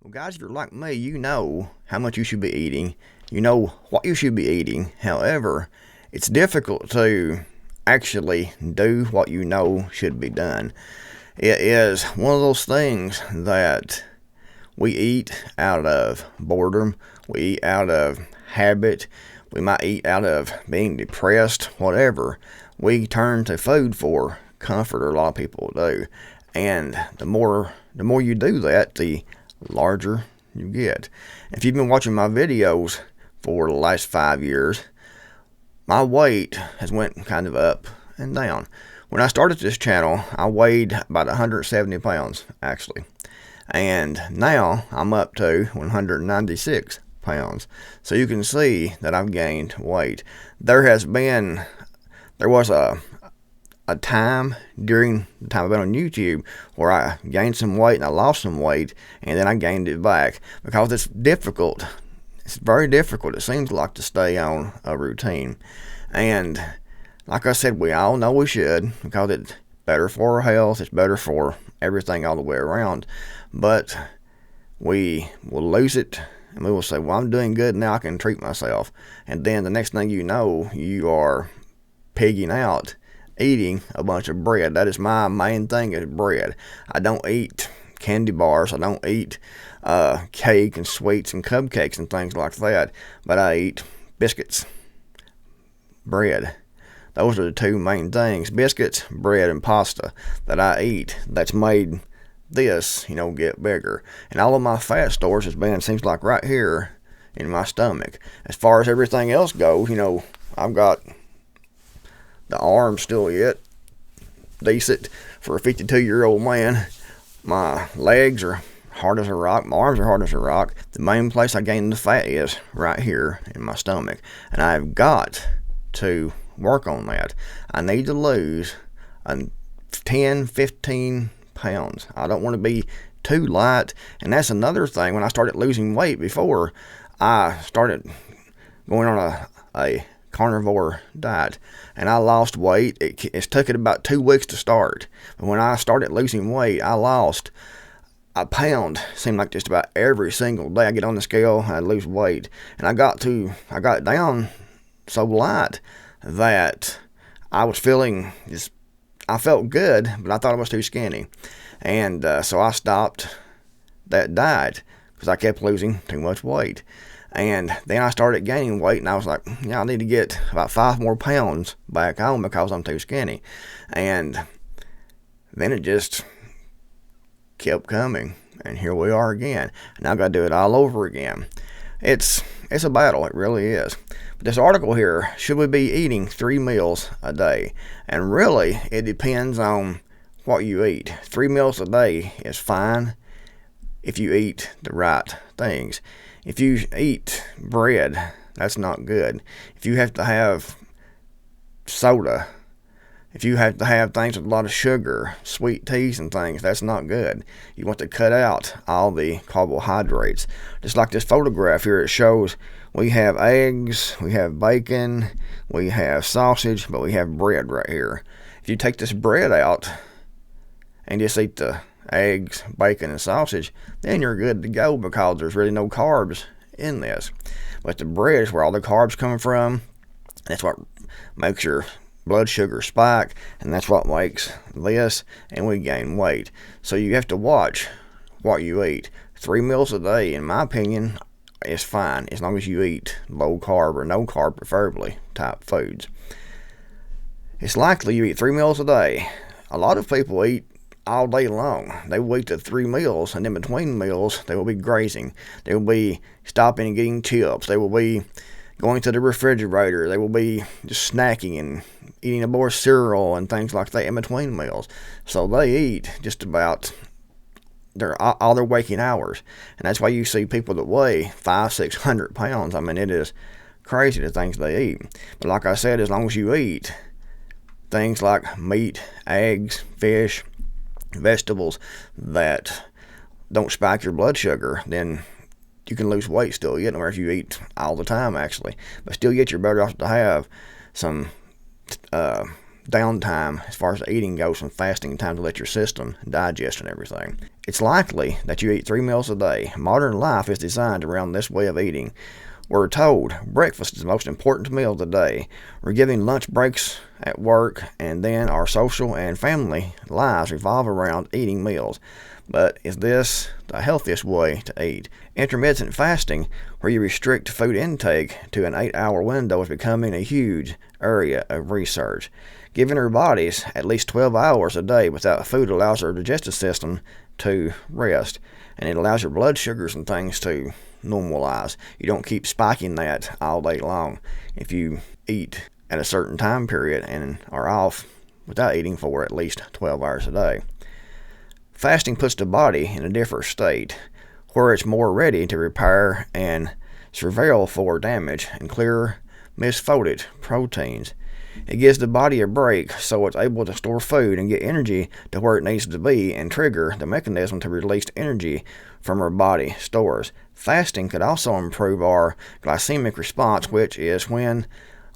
Well, guys, if you're like me, you know how much you should be eating. You know what you should be eating. However, it's difficult to actually do what you know should be done. It is one of those things that we eat out of boredom, we eat out of habit, we might eat out of being depressed, whatever. We turn to food for comfort, or a lot of people do. And the more you do that, the larger you get. If you've been watching my videos for the last 5 years, my weight has went kind of up and down. When I started this channel, I weighed about 170 pounds actually, and now I'm up to 196 pounds. So you can see that I've gained weight. There was a time during the time I've been on YouTube where I gained some weight and I lost some weight, and then I gained it back because it's difficult. It's very difficult, it seems like, to stay on a routine. And like I said, we all know we should, because it's better for our health, it's better for everything all the way around. But we will lose it and we will say, well, I'm doing good now, I can treat myself. And then the next thing you know, you are pigging out, eating a bunch of bread. That is my main thing, is bread. I don't eat candy bars. I don't eat cake and sweets and cupcakes and things like that. But I eat biscuits, bread. Those are the two main things: biscuits, bread, and pasta that I eat. That's made this, get bigger. And all of my fat stores has been, seems like, right here in my stomach. As far as everything else goes, I've got the arms still yet decent for a 52-year-old man. My legs are hard as a rock. My arms are hard as a rock. The main place I gain the fat is right here in my stomach. And I've got to work on that. I need to lose 10, 15 pounds. I don't want to be too light. And that's another thing. When I started losing weight before, I started going on a carnivore diet, and I lost weight. It's took it about 2 weeks to start. But when I started losing weight, I lost a pound. Seemed like just about every single day I get on the scale, I lose weight. And I got down so light that I was feeling I felt good, but I thought I was too skinny. And so I stopped that diet because I kept losing too much weight. And then I started gaining weight, and I was like, I need to get about 5 more pounds back home because I'm too skinny. And then it just kept coming, and here we are again. And I've got to do it all over again. It's a battle, it really is. But this article here, should we be eating 3 meals a day? And really, it depends on what you eat. 3 meals a day is fine if you eat the right things. If you eat bread, that's not good. If you have to have soda, if you have to have things with a lot of sugar, sweet teas and things, that's not good. You want to cut out all the carbohydrates. Just like this photograph here, it shows we have eggs, we have bacon, we have sausage, but we have bread right here. If you take this bread out and just eat the eggs, bacon, and sausage, then you're good to go, because there's really no carbs in this. But the bread is where all the carbs come from. That's what makes your blood sugar spike, and that's what makes this, and we gain weight. So you have to watch what you eat. 3 meals a day, in my opinion, is fine, as long as you eat low carb or no carb, preferably, type foods. It's likely you eat 3 meals a day. A lot of people eat all day long. They will eat the 3 meals, and in between meals they will be grazing. They will be stopping and getting chips. They will be going to the refrigerator. They will be just snacking and eating a bowl of cereal and things like that in between meals. So they eat just about all their waking hours. And that's why you see people that weigh 500-600 pounds. I mean, it is crazy the things they eat. But like I said, as long as you eat things like meat, eggs, fish, vegetables that don't spike your blood sugar, then you can lose weight still yet, no matter if you eat all the time, actually. But still yet, you're better off to have some downtime as far as the eating goes from fasting, time to let your system digest and everything. It's likely that you eat 3 meals a day. Modern life is designed around this way of eating. We're told breakfast is the most important meal of the day. We're giving lunch breaks at work, and then our social and family lives revolve around eating meals. But is this the healthiest way to eat? Intermittent fasting, where you restrict food intake to an 8-hour window, is becoming a huge area of research. Giving our bodies at least 12 hours a day without food allows our digestive system to rest, and it allows your blood sugars and things to normalize. You don't keep spiking that all day long if you eat at a certain time period and are off without eating for at least 12 hours a day. Fasting puts the body in a different state where it's more ready to repair and surveil for damage and clear misfolded proteins. It gives the body a break so it's able to store food and get energy to where it needs to be and trigger the mechanism to release energy from our body stores. Fasting could also improve our glycemic response, which is when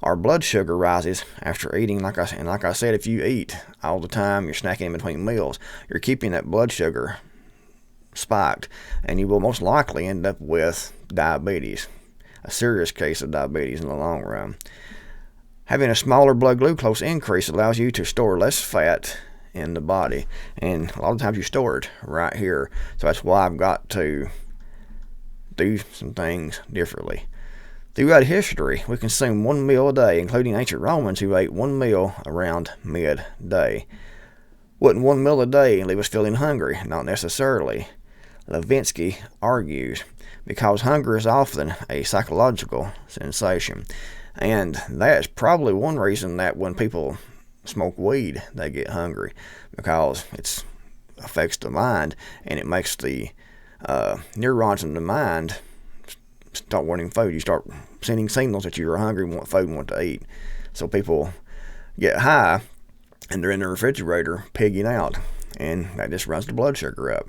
our blood sugar rises after eating. Like I said, if you eat all the time, you're snacking in between meals, you're keeping that blood sugar spiked, and you will most likely end up with diabetes, a serious case of diabetes in the long run. Having a smaller blood glucose increase allows you to store less fat in the body, and a lot of times you store it right here. So that's why I've got to do some things differently. Throughout history, we consume 1 meal a day, including ancient Romans who ate 1 meal around midday. Wouldn't 1 meal a day leave us feeling hungry? Not necessarily. Levinsky argues, because hunger is often a psychological sensation. And that's probably one reason that when people smoke weed, they get hungry, because it affects the mind, and it makes the neurons in the mind start wanting food. You start sending signals that you're hungry, want food, and want to eat. So people get high, and they're in the refrigerator pigging out, and that just runs the blood sugar up.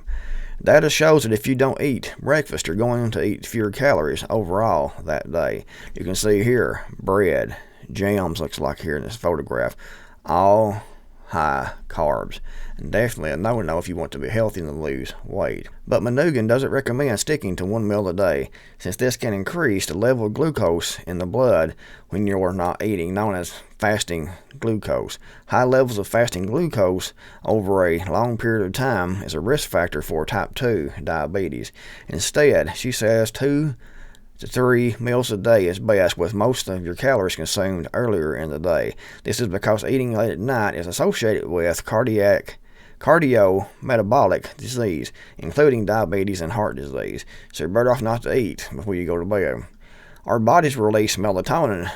Data shows that if you don't eat breakfast, you're going to eat fewer calories overall that day. You can see here, bread, jams, looks like here in this photograph, all high carbs. And definitely a no-no if you want to be healthy and lose weight. But Manugan doesn't recommend sticking to 1 meal a day, since this can increase the level of glucose in the blood when you're not eating, known as fasting glucose. High levels of fasting glucose over a long period of time is a risk factor for type 2 diabetes. Instead, she says 2 to 3 meals a day is best, with most of your calories consumed earlier in the day. This is because eating late at night is associated with cardiometabolic disease, including diabetes and heart disease. So you're better off not to eat before you go to bed. Our bodies release melatonin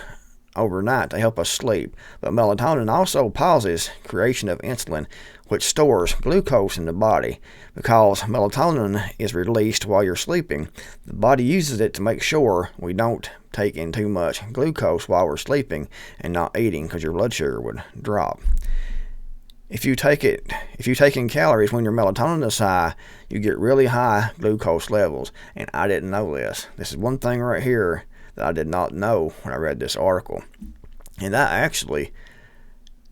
overnight to help us sleep, but melatonin also pauses creation of insulin, which stores glucose in the body. Because melatonin is released while you're sleeping, the body uses it to make sure we don't take in too much glucose while we're sleeping and not eating, because your blood sugar would drop. If you take in calories when your melatonin is high, you get really high glucose levels. And I didn't know this. This is one thing right here that I did not know when I read this article. And I actually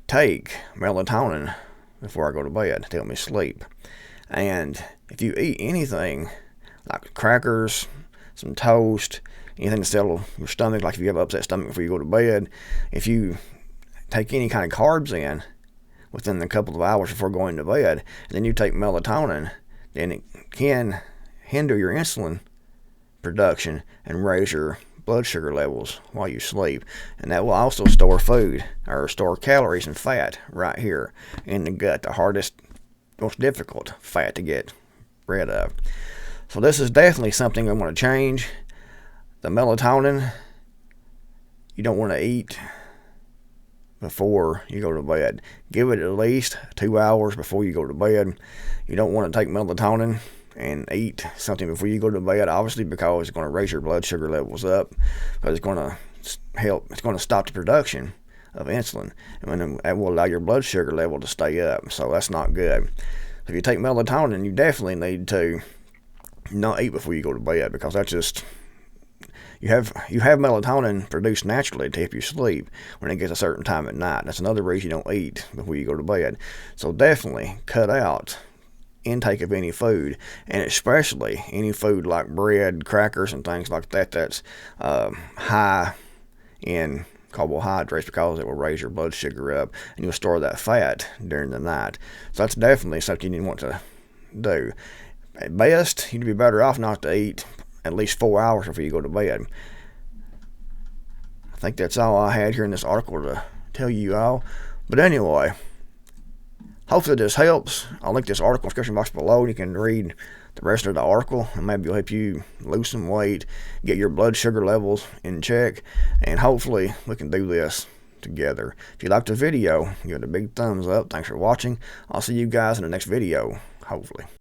take melatonin before I go to bed to help me sleep. And if you eat anything like crackers, some toast, anything to settle your stomach, like if you have an upset stomach before you go to bed, if you take any kind of carbs in within a couple of hours before going to bed, and then you take melatonin, then it can hinder your insulin production and raise your blood sugar levels while you sleep. And that will also store food, or store calories and fat right here in the gut, the hardest, most difficult fat to get rid of. So this is definitely something I want to change. The melatonin, you don't want to eat before you go to bed. Give it at least 2 hours before you go to bed. You don't want to take melatonin and eat something before you go to bed, obviously, because it's going to raise your blood sugar levels up, because it's going to stop the production of insulin, and that will allow your blood sugar level to stay up. So that's not good. If you take melatonin, you definitely need to not eat before you go to bed, because that's just, you have melatonin produced naturally to help you sleep when it gets a certain time at night. That's another reason you don't eat before you go to bed. So definitely cut out intake of any food, and especially any food like bread, crackers, and things like that that's high in carbohydrates, because it will raise your blood sugar up and you'll store that fat during the night. So that's definitely something you want to do. At best, you'd be better off not to eat at least 4 hours before you go to bed. I think that's all I had here in this article to tell you all. But anyway, hopefully this helps. I'll link this article in the description box below. You can read the rest of the article, and maybe it'll help you lose some weight, get your blood sugar levels in check, and hopefully we can do this together. If you liked the video, give it a big thumbs up. Thanks for watching. I'll see you guys in the next video, hopefully.